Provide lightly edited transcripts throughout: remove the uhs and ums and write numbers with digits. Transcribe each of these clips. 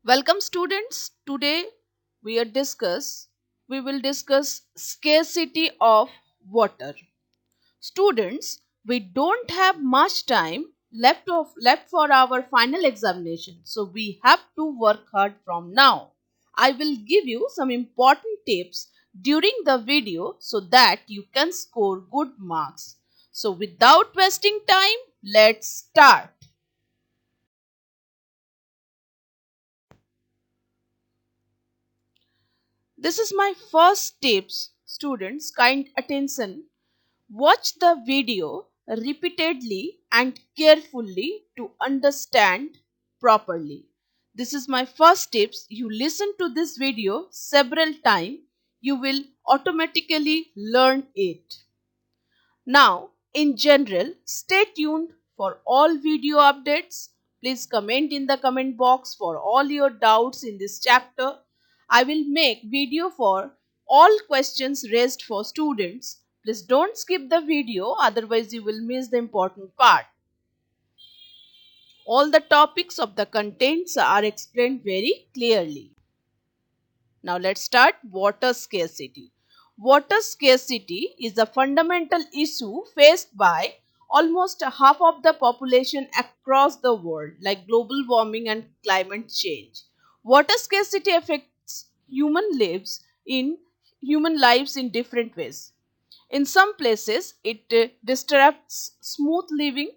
Welcome students. Today we will discuss scarcity of water. Students, we don't have much time left for our final examination, so we have to work hard from now. I will give you some important tips during the video so that you can score good marks. So without wasting time, let's start. This is my first tips. Students, kind attention. Watch the video repeatedly and carefully to understand properly. This is my first tips. You listen to this video several times, you will automatically learn it. Now, in general, stay tuned for all video updates. Please comment in the comment box for all your doubts in this chapter. I will make video for all questions raised for students. Please don't skip the video, otherwise you will miss the important part. All the topics of the contents are explained very clearly. Now let's start water scarcity. Water scarcity is a fundamental issue faced by almost half of the population across the world, like global warming and climate change. Water scarcity affects human lives in different ways. In some places, it disrupts smooth living.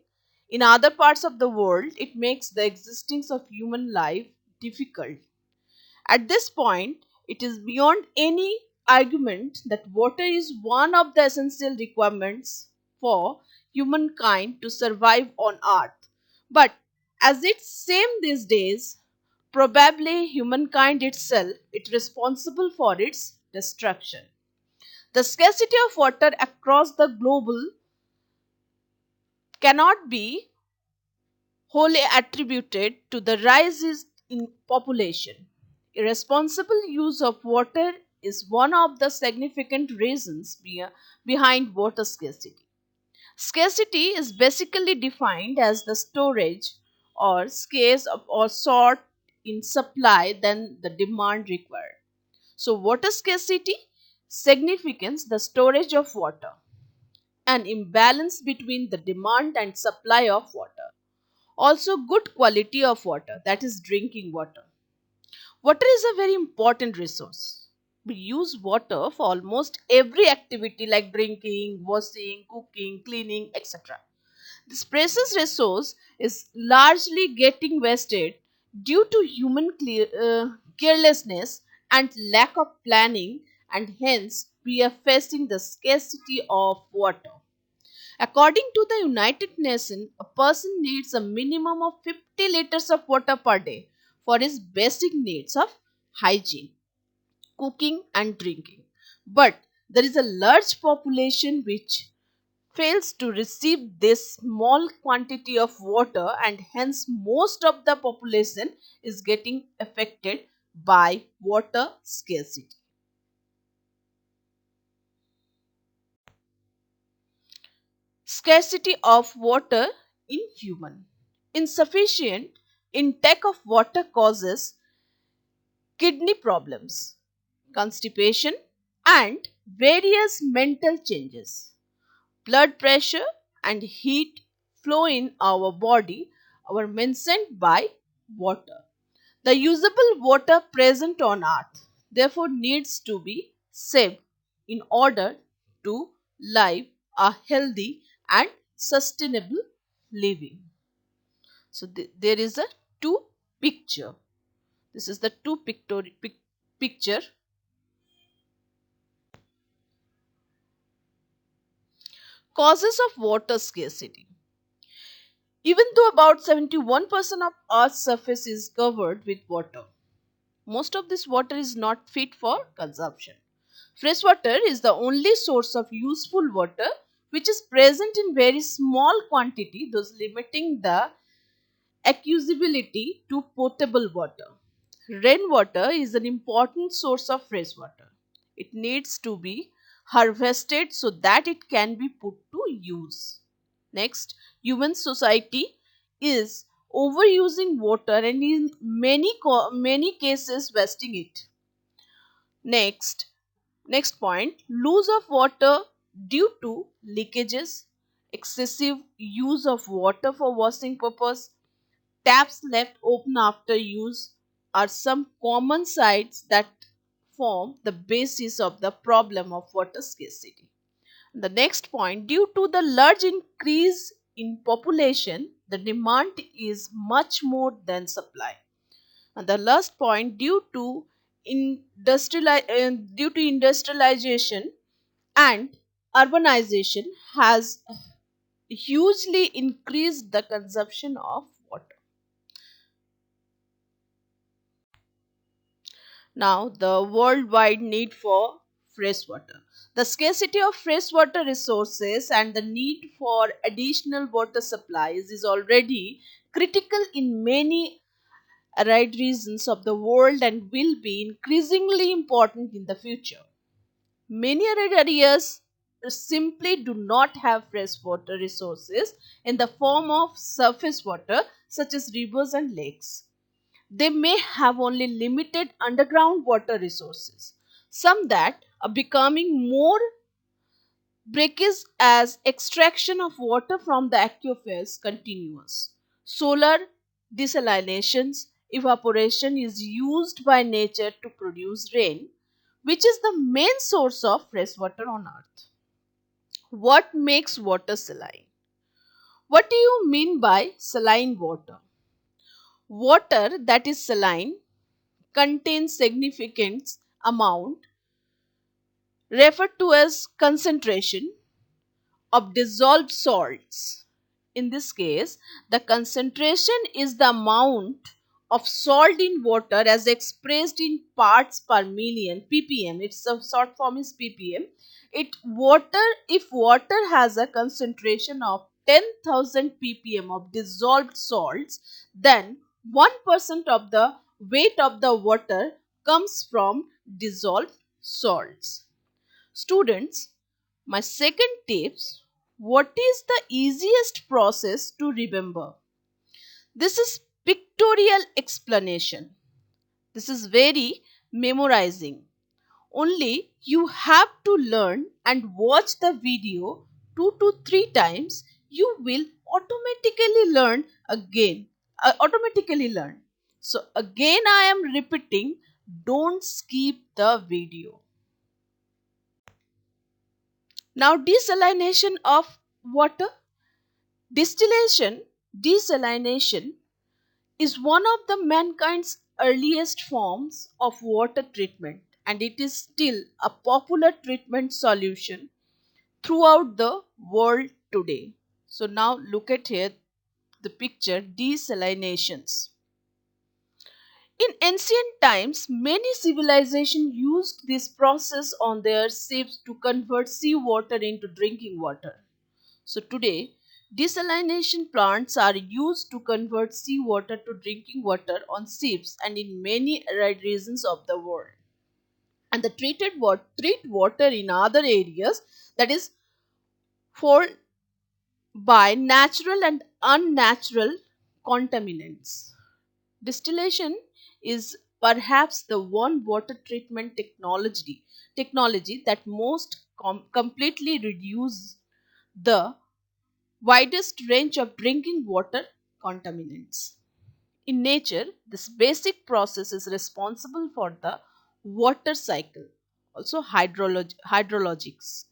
In other parts of the world, it makes the existence of human life difficult. At this point, it is beyond any argument that water is one of the essential requirements for humankind to survive on earth. But as it's same these days, probably humankind itself is responsible for its destruction. The scarcity of water across the globe cannot be wholly attributed to the rise in population. Irresponsible use of water is one of the significant reasons behind water scarcity. Scarcity is basically defined as the storage or scarce or short in supply than the demand required. So water scarcity signifies the storage of water, an imbalance between the demand and supply of water. Also, good quality of water, that is drinking water. Water is a very important resource. We use water for almost every activity like drinking, washing, cooking, cleaning, etc. This precious resource is largely getting wasted due to carelessness and lack of planning, and hence we are facing the scarcity of water. According to the United Nations, a person needs a minimum of 50 liters of water per day for his basic needs of hygiene, cooking, and drinking. But there is a large population which fails to receive this small quantity of water, and hence most of the population is getting affected by water scarcity. Scarcity of water in human. Insufficient intake of water causes kidney problems, constipation, and various mental changes. Blood pressure and heat flow in our body are maintained by water. The usable water present on earth therefore needs to be saved in order to live a healthy and sustainable living. So there is a two picture. This is the picture. Causes of water scarcity. Even though about 71% of Earth's surface is covered with water, most of this water is not fit for consumption. Fresh water is the only source of useful water which is present in very small quantity, thus limiting the accessibility to potable water. Rainwater is an important source of fresh water. It needs to be harvested so that it can be put to use. Next, human society is overusing water and in many cases wasting it. Next, Next point, loss of water due to leakages, excessive use of water for washing purpose, taps left open after use are some common sites that form the basis of the problem of water scarcity. The next point, due to the large increase in population, the demand is much more than supply. And the last point, due to industrialization and urbanization has hugely increased the consumption of water. Now, the worldwide need for fresh water. The scarcity of freshwater resources and the need for additional water supplies is already critical in many arid regions of the world and will be increasingly important in the future. Many arid areas simply do not have freshwater resources in the form of surface water such as rivers and lakes. They may have only limited underground water resources, some that are becoming more breakage as extraction of water from the aquifers continues. Solar desalinations, evaporation is used by nature to produce rain, which is the main source of fresh water on earth. What makes water saline? What do you mean by saline water? Water that is saline contains significant amount referred to as concentration of dissolved salts. In this case, the concentration is the amount of salt in water as expressed in parts per million ppm. Its a short form is ppm. If water has a concentration of 10,000 ppm of dissolved salts, then 1% of the weight of the water comes from dissolved salts. Students, my second tips, what is the easiest process to remember? This is pictorial explanation. This is very memorizing. Only you have to learn and watch the video 2 to 3 times. You will automatically learn again. Automatically learn. So again I am repeating, don't skip the video. Now desalination of water. Desalination is one of the mankind's earliest forms of water treatment and it is still a popular treatment solution throughout the world today. So now look at here the picture desalinations. In ancient times, many civilizations used this process on their ships to convert seawater into drinking water. So today, desalination plants are used to convert seawater to drinking water on ships and in many arid regions of the world. And the treat water in other areas, that is for by natural and unnatural contaminants. Distillation is perhaps the one water treatment technology that most completely reduces the widest range of drinking water contaminants. In nature, this basic process is responsible for the water cycle, also hydrologics.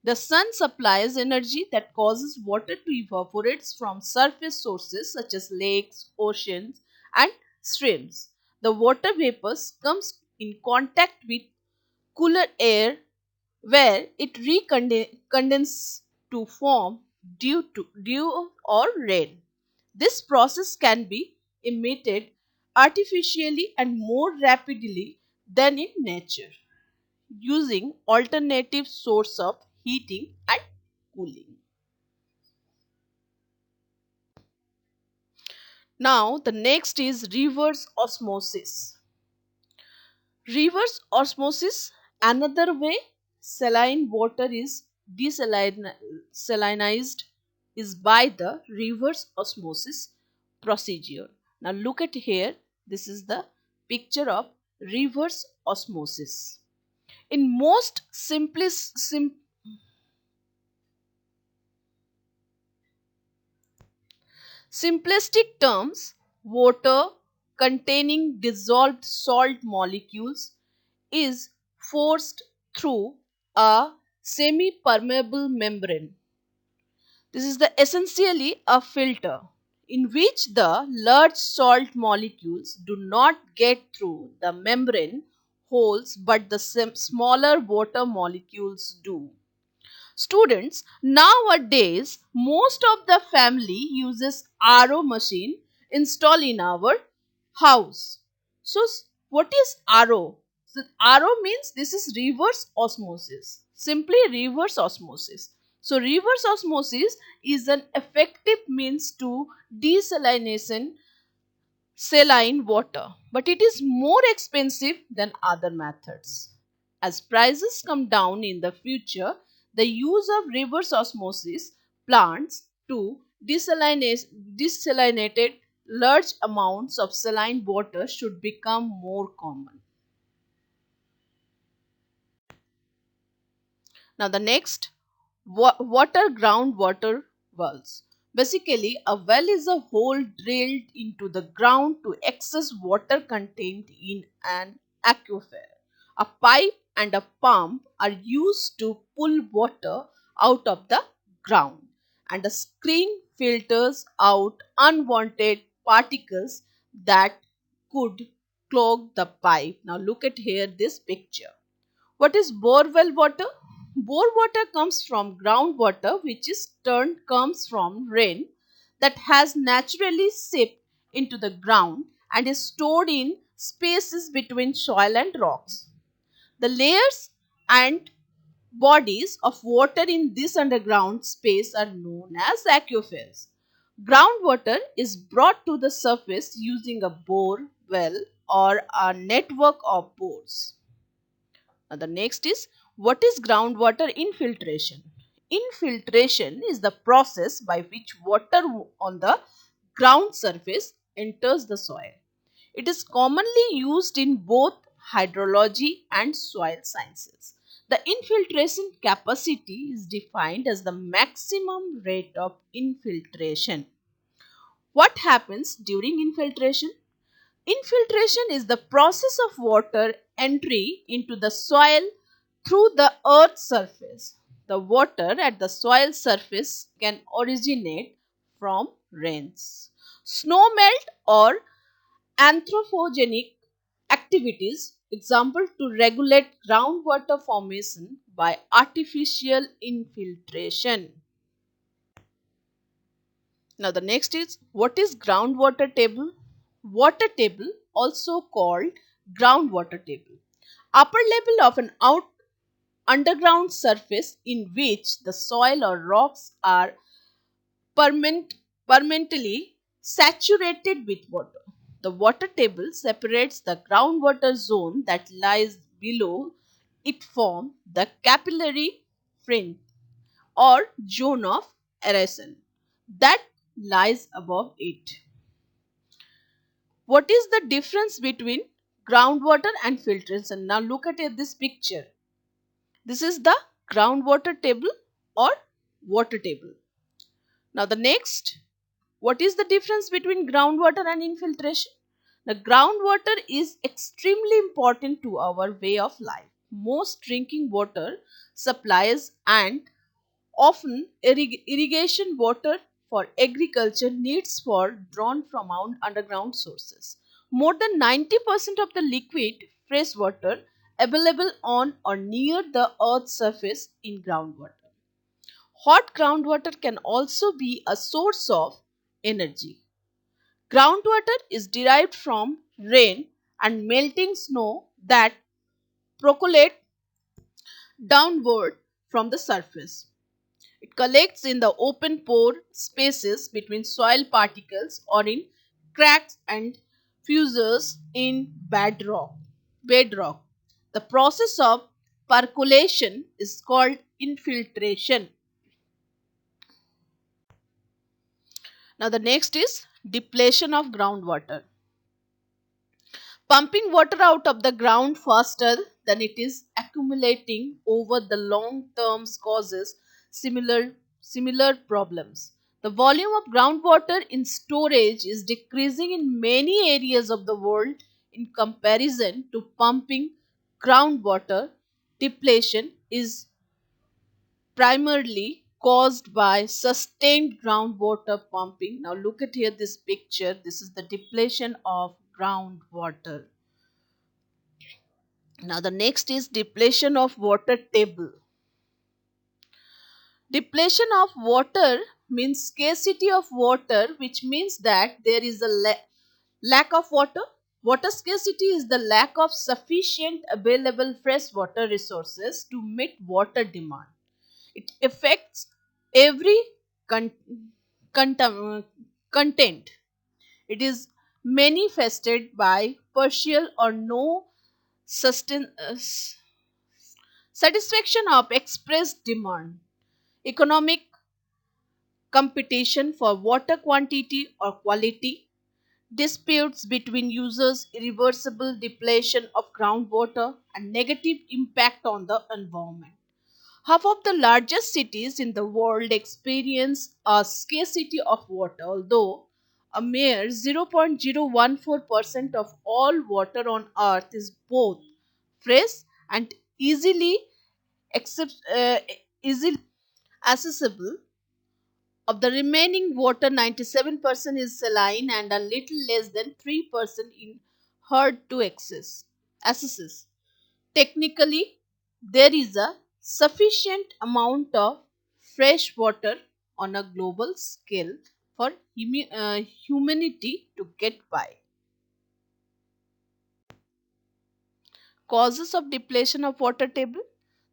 The sun supplies energy that causes water to evaporate from surface sources such as lakes, oceans, and streams. The water vapors comes in contact with cooler air where it recondenses to form dew or rain. This process can be emitted artificially and more rapidly than in nature using alternative source of heating and cooling. Now the next is reverse osmosis. Reverse osmosis, another way saline water is desalinized is by the reverse osmosis procedure. Now look at here. This is the picture of reverse osmosis. In most simplistic terms, water containing dissolved salt molecules is forced through a semi-permeable membrane. This is the essentially a filter in which the large salt molecules do not get through the membrane holes, but the smaller water molecules do. Students, nowadays most of the family uses RO machine installed in our house. So what is RO? So, RO means this is reverse osmosis. Simply reverse osmosis. So reverse osmosis is an effective means to desalination saline water, but it is more expensive than other methods. As prices come down in the future, the use of reverse osmosis plants to desalinated large amounts of saline water should become more common. Now the next, water groundwater wells. Basically, a well is a hole drilled into the ground to access water contained in an aquifer. A pipe and a pump are used to pull water out of the ground, and a screen filters out unwanted particles that could clog the pipe. Now look at here this picture. What is borewell water? Bore water comes from groundwater, which is turned comes from rain that has naturally seeped into the ground and is stored in spaces between soil and rocks. The layers and bodies of water in this underground space are known as aquifers. Groundwater is brought to the surface using a bore well or a network of bores. Now, the next is, what is groundwater infiltration? Infiltration is the process by which water on the ground surface enters the soil. It is commonly used in both hydrology and soil sciences. The infiltration capacity is defined as the maximum rate of infiltration. What happens during infiltration? Infiltration is the process of water entry into the soil through the earth's surface. The water at the soil surface can originate from rains, snow melt, or anthropogenic activities, example to regulate groundwater formation by artificial infiltration. Now the next is, what is groundwater table? Water table, also called groundwater table. Upper level of an underground surface in which the soil or rocks are permanently saturated with water. The water table separates the groundwater zone that lies below it from the capillary fringe or zone of erosion that lies above it. What is the difference between groundwater and filtration? Now look at this picture. This is the groundwater table or water table. Now the next, what is the difference between groundwater and infiltration? The groundwater is extremely important to our way of life. Most drinking water supplies and often irrigation water for agriculture needs for drawn from underground sources. More than 90% of the liquid fresh water available on or near the earth's surface in groundwater. Hot groundwater can also be a source of energy. Groundwater is derived from rain and melting snow that percolate downward from the surface. It collects in the open pore spaces between soil particles or in cracks and fissures in bedrock. The process of percolation is called infiltration. Now the next is Depletion of groundwater. Pumping water out of the ground faster than it is accumulating over the long terms causes similar problems. The volume of groundwater in storage is decreasing in many areas of the world in comparison to pumping groundwater. Depletion is primarily caused by sustained groundwater pumping. Now look at here this picture. This is the depletion of groundwater. Now the next is depletion of water table. Depletion of water means scarcity of water, which means that there is a lack of water. Water scarcity is the lack of sufficient available fresh water resources to meet water demand. It affects every con- contam- content. It is manifested by partial or no sustain, satisfaction of expressed demand, economic competition for water quantity or quality, disputes between users, irreversible depletion of groundwater, and negative impact on the environment. Half of the largest cities in the world experience a scarcity of water, although a mere 0.014% of all water on earth is both fresh and accept, uh, easily accessible. Of the remaining water, 97% is saline and a little less than 3% in hard to access. Technically, there is a sufficient amount of fresh water on a global scale for humanity to get by. Causes of depletion of water table.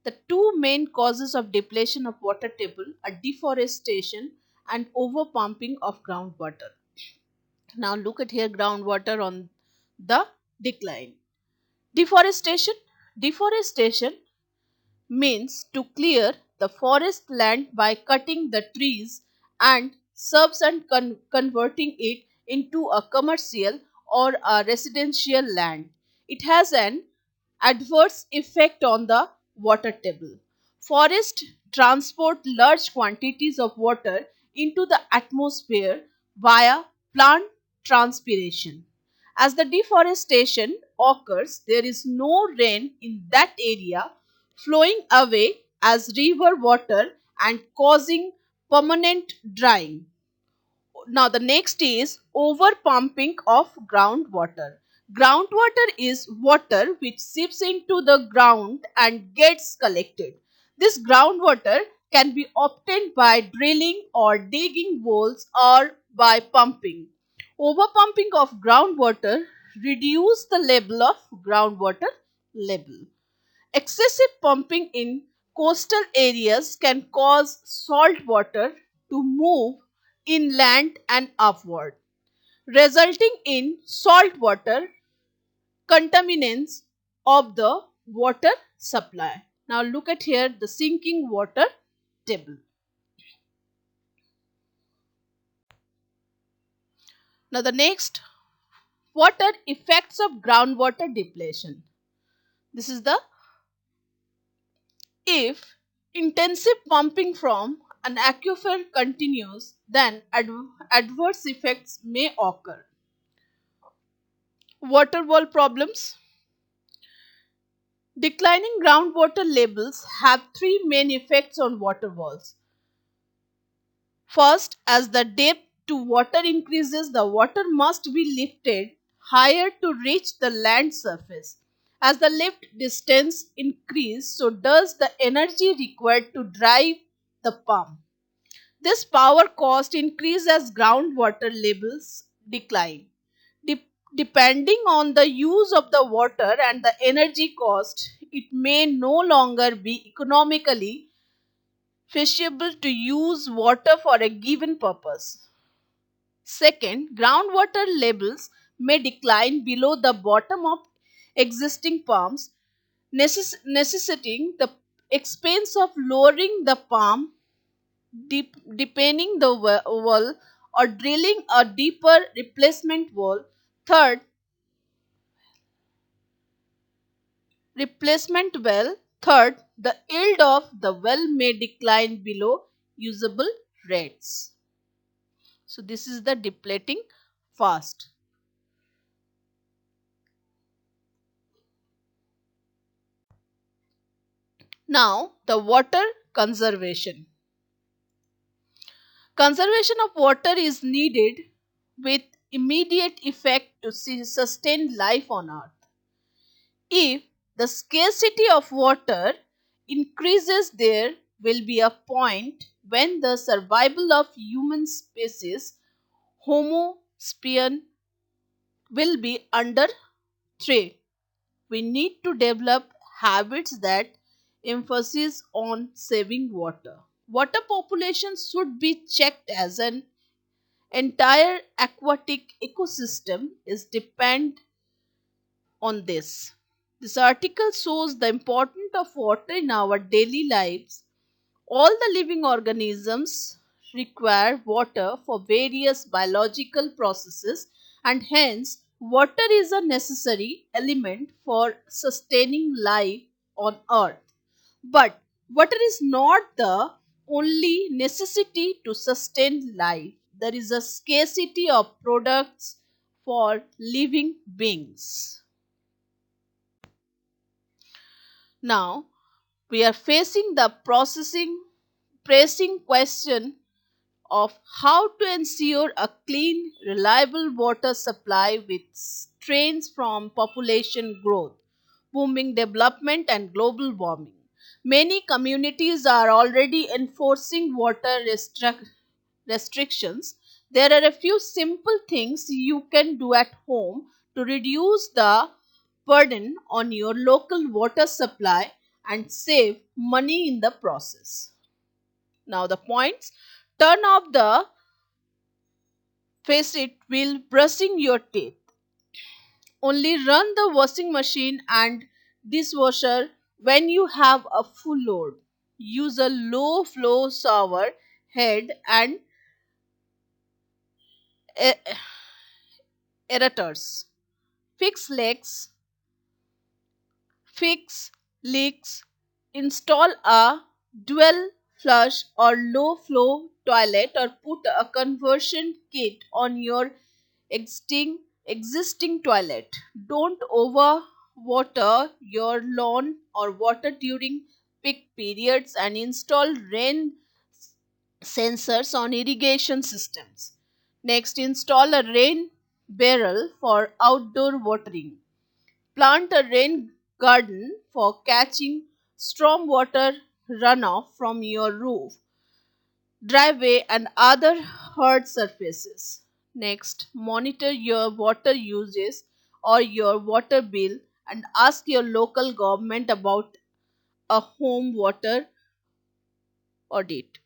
The two main causes of depletion of water table are deforestation and overpumping of groundwater. Now look at here groundwater on the decline. Deforestation. Deforestation means to clear the forest land by cutting the trees and shrubs and converting it into a commercial or a residential land. It has an adverse effect on the water table. Forests transport large quantities of water into the atmosphere via plant transpiration. As the deforestation occurs, there is no rain in that area, flowing away as river water and causing permanent drying. Now the next is over pumping of groundwater. Groundwater is water which seeps into the ground and gets collected. This groundwater can be obtained by drilling or digging wells or by pumping. Over pumping of groundwater reduce the level of groundwater level. Excessive pumping in coastal areas can cause salt water to move inland and upward, resulting in saltwater contaminants of the water supply. Now look at here the sinking water table. Now the next, water effects of groundwater depletion. This is the if intensive pumping from an aquifer continues, then adverse effects may occur. Water wall problems. Declining groundwater levels have three main effects on water walls. First, as the depth to water increases, the water must be lifted higher to reach the land surface. As the lift distance increases, so does the energy required to drive the pump. This power cost increases as groundwater levels decline. Depending on the use of the water and the energy cost, it may no longer be economically feasible to use water for a given purpose. Second, groundwater levels may decline below the bottom of existing pumps, necessitating the expense of lowering the pump, deepening the well or drilling a deeper replacement well. Third, replacement well. Third, the yield of the well may decline below usable rates. So this is the depleting fast. Now the water conservation. Conservation of water is needed with immediate effect to sustain life on earth. If the scarcity of water increases, there will be a point when the survival of human species, Homo sapien, will be under threat. We need to develop habits that emphasize on saving water. Water population should be checked as an entire aquatic ecosystem is depend on this. This article shows the importance of water in our daily lives. All the living organisms require water for various biological processes, and hence water is a necessary element for sustaining life on earth. But water is not the only necessity to sustain life. There is a scarcity of products for living beings. Now, we are facing the pressing question of how to ensure a clean, reliable water supply with strains from population growth, booming development, and global warming. Many communities are already enforcing water restrictions. There are a few simple things you can do at home to reduce the burden on your local water supply and save money in the process. Now, the points: turn off the faucet while brushing your teeth. Only run the washing machine and dishwasher when you have a full load. Use a low flow shower head and a- aerators. Fix leaks, fix leaks, install a dual flush or low flow toilet, or put a conversion kit on your existing toilet. Don't overwater your lawn or water during peak periods, and install rain sensors on irrigation systems. Next, install a rain barrel for outdoor watering. Plant a rain garden for catching stormwater runoff from your roof, driveway, and other hard surfaces. Next, monitor your water uses or your water bill and ask your local government about a home water audit.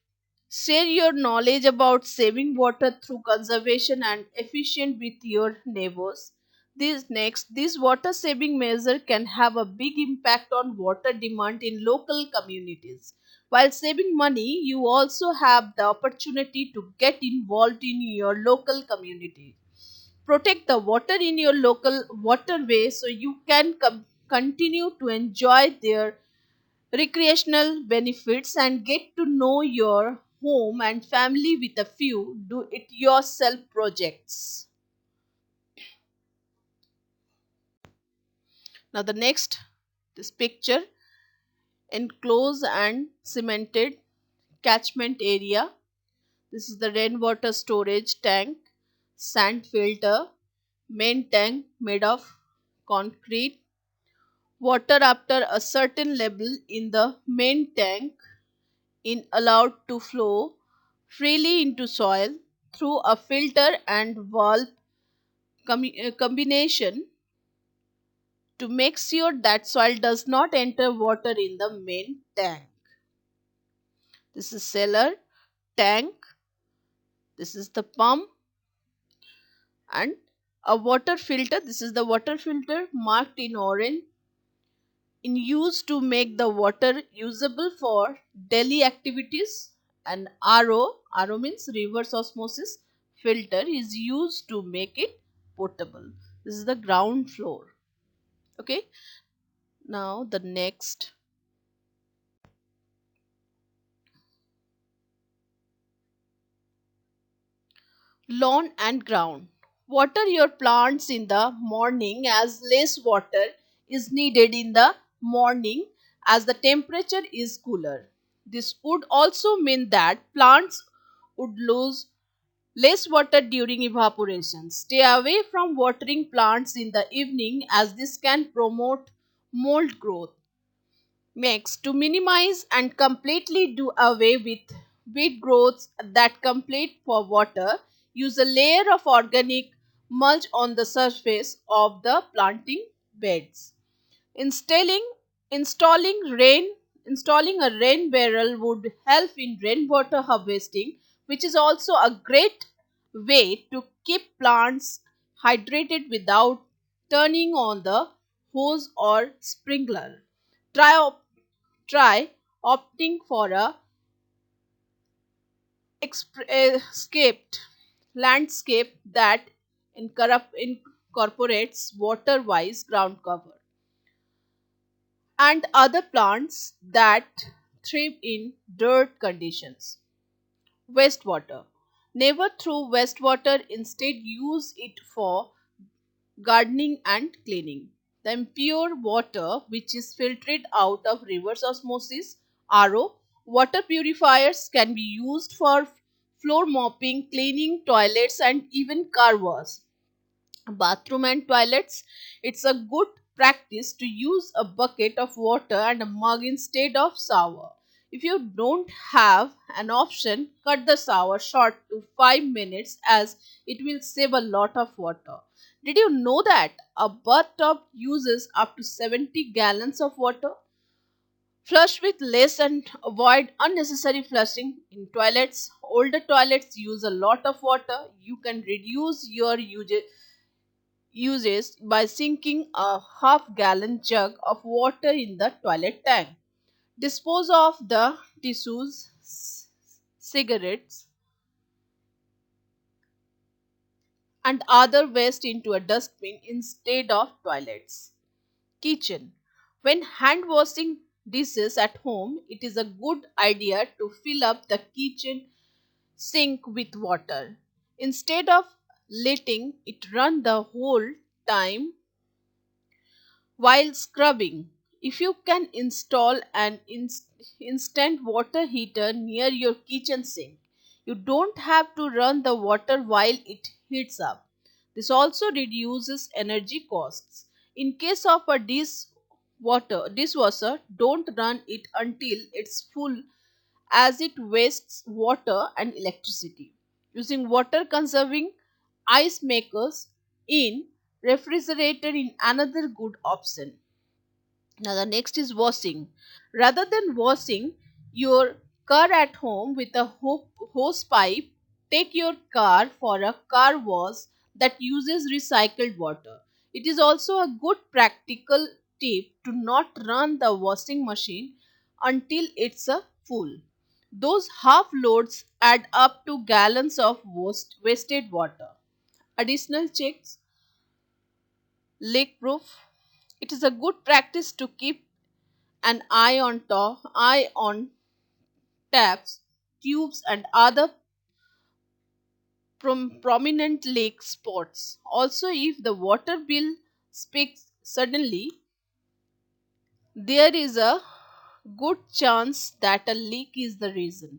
Share your knowledge about saving water through conservation and efficient with your neighbors. This water saving measure can have a big impact on water demand in local communities. While saving money, you also have the opportunity to get involved in your local community. Protect the water in your local waterway so you can continue to enjoy their recreational benefits and get to know your home and family with a few do it yourself projects. Now, the next, this picture: enclosed and cemented catchment area. This is the rainwater storage tank, sand filter, main tank made of concrete. Water after a certain level in the main tank in allowed to flow freely into soil through a filter and valve combination to make sure that soil does not enter water in the main tank. This is cellar tank, this is the pump, and a water filter. This is the water filter marked in orange, in use to make the water usable for daily activities. And RO means reverse osmosis filter is used to make it potable. This is the ground floor. Okay, now the next, lawn and ground. Water your plants in the morning as less water is needed in the morning as the temperature is cooler. This would also mean that plants would lose less water during evaporation. Stay away from watering plants in the evening as this can promote mold growth. Next, to minimize and completely do away with weed growths that compete for water, use a layer of organic mulch on the surface of the planting beds. Installing installing rain Installing a rain barrel would help in rainwater harvesting, which is also a great way to keep plants hydrated without turning on the hose or sprinkler. Try Try opting for a escaped landscape that incorporates water-wise ground cover and other plants that thrive in dirt conditions. Wastewater. Never throw wastewater, instead, use it for gardening and cleaning. The impure water, which is filtered out of reverse osmosis (RO), water purifiers can be used for floor mopping, cleaning toilets, and even car wash. Bathroom and toilets, it's a good practice to use a bucket of water and a mug instead of shower. If you don't have an option, cut the shower short to 5 minutes as it will save a lot of water. Did you know that a bathtub uses up to 70 gallons of water? Flush with less and avoid unnecessary flushing in toilets. Older toilets use a lot of water. You can reduce your uses by sinking a half-gallon jug of water in the toilet tank. Dispose of the tissues, cigarettes, and other waste into a dustbin instead of toilets. Kitchen. When hand washing dishes at home, it is a good idea to fill up the kitchen sink with water. Instead of letting it run the whole time while scrubbing, if you can install an instant water heater near your kitchen sink, you don't have to run the water while it heats up. This also reduces energy costs. In case of a dishwasher, don't run it until it's full as it wastes water and electricity. Using water conserving ice makers in refrigerator in another good option. Now the next is washing. Rather than washing your car at home with a hose pipe, take your car for a car wash that uses recycled water. It is also a good practical tip to not run the washing machine until it's a full. Those half loads add up to gallons of wasted water. Additional checks: leak proof. It is a good practice to keep an eye on taps, tubes, and other prominent leak spots. Also, if the water bill spikes suddenly, there is a good chance that a leak is the reason.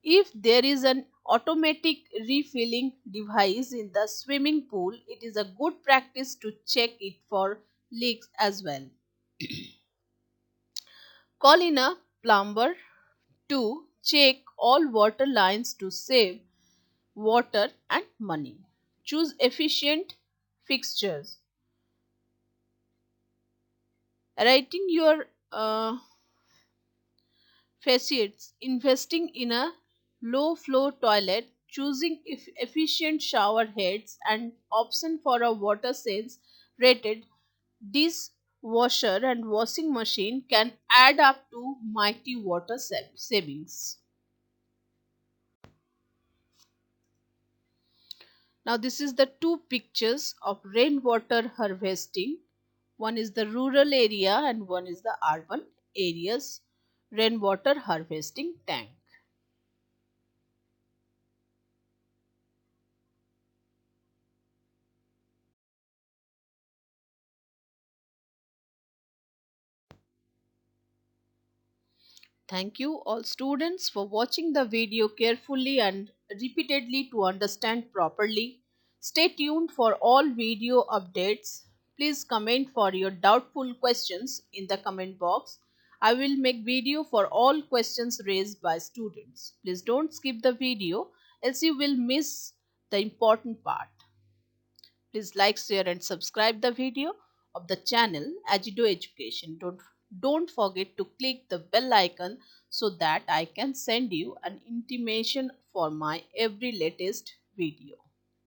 If there is an automatic refilling device in the swimming pool, it is a good practice to check it for leaks as well. Call in a plumber to check all water lines to save water and money. Choose efficient fixtures. Writing your facets, investing in a low flow toilet, choosing efficient shower heads, and option for a water sense rated dishwasher and washing machine can add up to mighty water savings. Now this is the two pictures of rainwater harvesting. One is the rural area and one is the urban areas rainwater harvesting tank. Thank you all students for watching the video carefully and repeatedly to understand properly. Stay tuned for all video updates. Please comment for your doubtful questions in the comment box. I will make video for all questions raised by students. Please don't skip the video else you will miss the important part. Please like, share and subscribe the video of the channel AZIDO Education. Don't forget to click the bell icon so that I can send you an intimation for my every latest video.